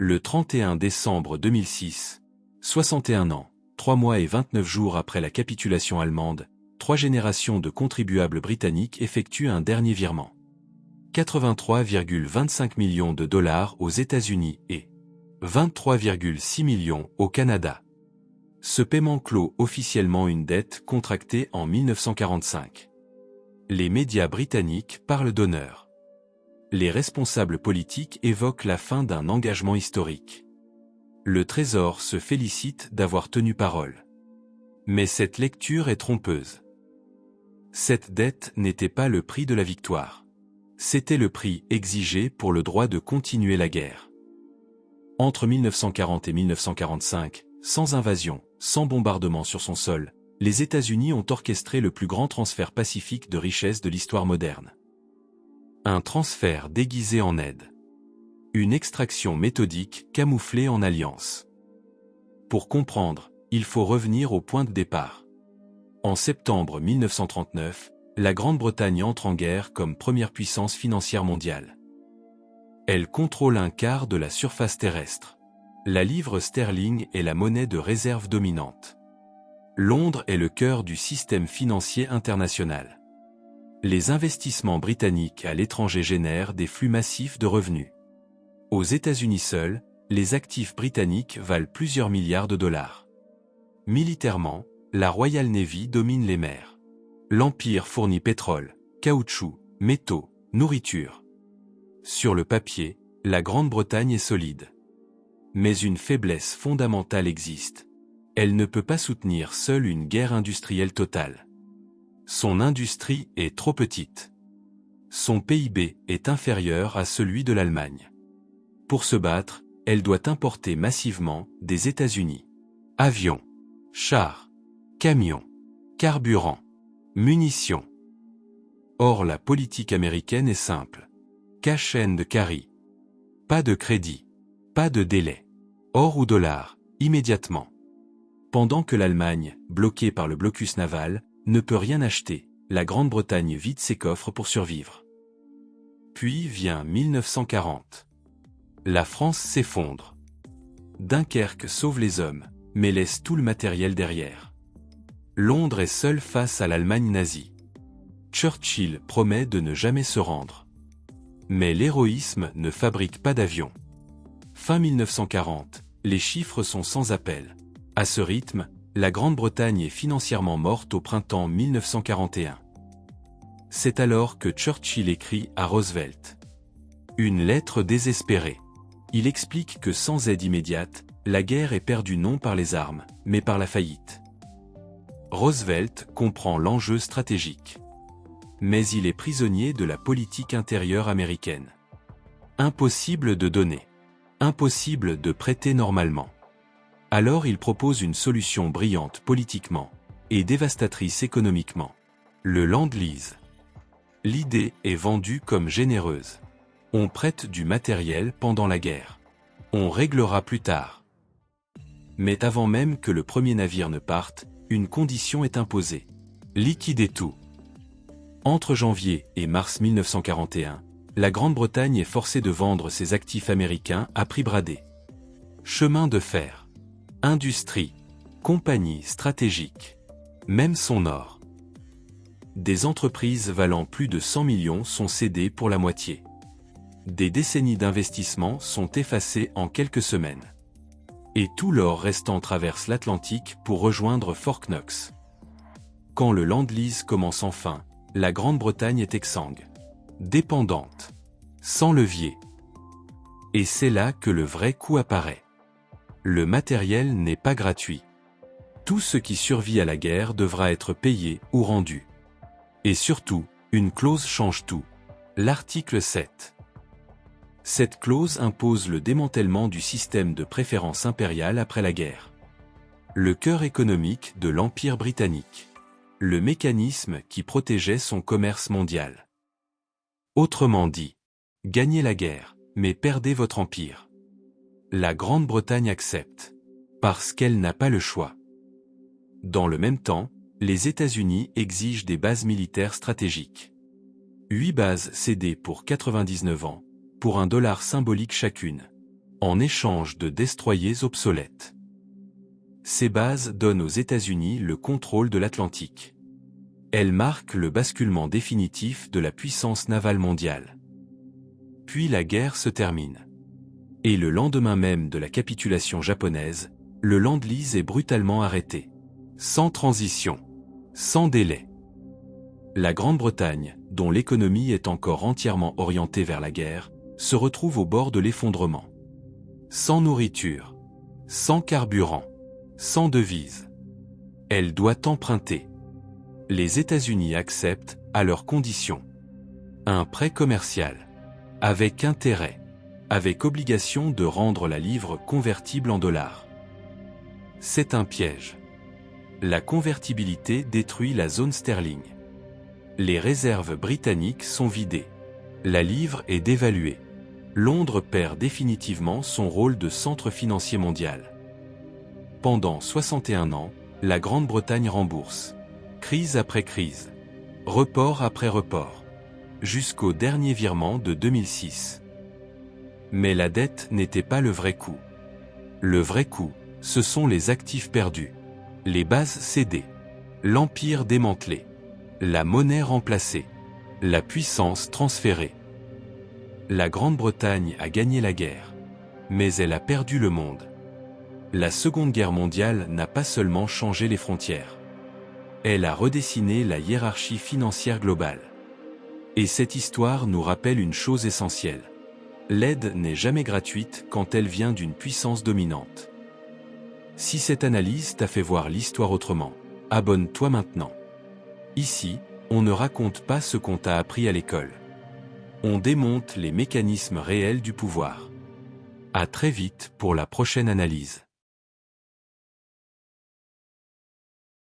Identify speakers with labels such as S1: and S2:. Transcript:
S1: Le 31 décembre 2006, 61 ans, 3 mois et 29 jours après la capitulation allemande, 3 générations de contribuables britanniques effectuent un dernier virement. 83,25 millions de dollars aux États-Unis et 23,6 millions au Canada. Ce paiement clôt officiellement une dette contractée en 1945. Les médias britanniques parlent d'honneur. Les responsables politiques évoquent la fin d'un engagement historique. Le Trésor se félicite d'avoir tenu parole. Mais cette lecture est trompeuse. Cette dette n'était pas le prix de la victoire. C'était le prix exigé pour le droit de continuer la guerre. Entre 1940 et 1945, sans invasion, sans bombardement sur son sol, les États-Unis ont orchestré le plus grand transfert pacifique de richesse de l'histoire moderne. Un transfert déguisé en aide. Une extraction méthodique camouflée en alliance. Pour comprendre, il faut revenir au point de départ. En septembre 1939, la Grande-Bretagne entre en guerre comme première puissance financière mondiale. Elle contrôle un quart de la surface terrestre. La livre sterling est la monnaie de réserve dominante. Londres est le cœur du système financier international. Les investissements britanniques à l'étranger génèrent des flux massifs de revenus. Aux États-Unis seuls, les actifs britanniques valent plusieurs milliards de dollars. Militairement, la Royal Navy domine les mers. L'Empire fournit pétrole, caoutchouc, métaux, nourriture. Sur le papier, la Grande-Bretagne est solide. Mais une faiblesse fondamentale existe. Elle ne peut pas soutenir seule une guerre industrielle totale. Son industrie est trop petite. Son PIB est inférieur à celui de l'Allemagne. Pour se battre, elle doit importer massivement des États-Unis. Avions, chars, camions, carburant, munitions. Or la politique américaine est simple. Cash and carry. Pas de crédit. Pas de délai. Or ou dollar, immédiatement. Pendant que l'Allemagne, bloquée par le blocus naval, ne peut rien acheter, la Grande-Bretagne vide ses coffres pour survivre. Puis vient 1940. La France s'effondre. Dunkerque sauve les hommes, mais laisse tout le matériel derrière. Londres est seule face à l'Allemagne nazie. Churchill promet de ne jamais se rendre. Mais l'héroïsme ne fabrique pas d'avions. Fin 1940, les chiffres sont sans appel. À ce rythme, la Grande-Bretagne est financièrement morte au printemps 1941. C'est alors que Churchill écrit à Roosevelt. Une lettre désespérée. Il explique que sans aide immédiate, la guerre est perdue non par les armes, mais par la faillite. Roosevelt comprend l'enjeu stratégique. Mais il est prisonnier de la politique intérieure américaine. Impossible de donner. Impossible de prêter normalement. Alors il propose une solution brillante politiquement et dévastatrice économiquement. Le Land-Lease. L'idée est vendue comme généreuse. On prête du matériel pendant la guerre. On réglera plus tard. Mais avant même que le premier navire ne parte, une condition est imposée. Liquider tout. Entre janvier et mars 1941, la Grande-Bretagne est forcée de vendre ses actifs américains à prix bradé. Chemin de fer. Industrie. Compagnie stratégique. Même son or. Des entreprises valant plus de 100 millions sont cédées pour la moitié. Des décennies d'investissement sont effacées en quelques semaines. Et tout l'or restant traverse l'Atlantique pour rejoindre Fort Knox. Quand le Land-Lease commence enfin, la Grande-Bretagne est exsangue. Dépendante. Sans levier. Et c'est là que le vrai coût apparaît. Le matériel n'est pas gratuit. Tout ce qui survit à la guerre devra être payé ou rendu. Et surtout, une clause change tout. L'article 7. Cette clause impose le démantèlement du système de préférence impériale après la guerre. Le cœur économique de l'Empire britannique. Le mécanisme qui protégeait son commerce mondial. Autrement dit, gagnez la guerre, mais perdez votre empire. La Grande-Bretagne accepte, parce qu'elle n'a pas le choix. Dans le même temps, les États-Unis exigent des bases militaires stratégiques. 8 bases cédées pour 99 ans, pour $1 symbolique chacune. en échange de destroyers obsolètes. Ces bases donnent aux États-Unis le contrôle de l'Atlantique. Elles marquent le basculement définitif de la puissance navale mondiale. Puis la guerre se termine. Et le lendemain même de la capitulation japonaise, le Land-Lease est brutalement arrêté. Sans transition. Sans délai. La Grande-Bretagne, dont l'économie est encore entièrement orientée vers la guerre, se retrouve au bord de l'effondrement. Sans nourriture. Sans carburant. Sans devise. Elle doit emprunter. Les États-Unis acceptent, à leurs conditions, un prêt commercial. Avec intérêt. Avec obligation de rendre la livre convertible en dollars. C'est un piège. La convertibilité détruit la zone sterling. Les réserves britanniques sont vidées. La livre est dévaluée. Londres perd définitivement son rôle de centre financier mondial. Pendant 61 ans, la Grande-Bretagne rembourse. Crise après crise. Report après report. Jusqu'au dernier virement de 2006. Mais la dette n'était pas le vrai coût. Le vrai coût, ce sont les actifs perdus. Les bases cédées. L'empire démantelé. La monnaie remplacée. La puissance transférée. La Grande-Bretagne a gagné la guerre. Mais elle a perdu le monde. La Seconde Guerre mondiale n'a pas seulement changé les frontières. Elle a redessiné la hiérarchie financière globale. Et cette histoire nous rappelle une chose essentielle. L'aide n'est jamais gratuite quand elle vient d'une puissance dominante. Si cette analyse t'a fait voir l'histoire autrement, abonne-toi maintenant. Ici, on ne raconte pas ce qu'on t'a appris à l'école. On démonte les mécanismes réels du pouvoir. À très vite pour la prochaine analyse.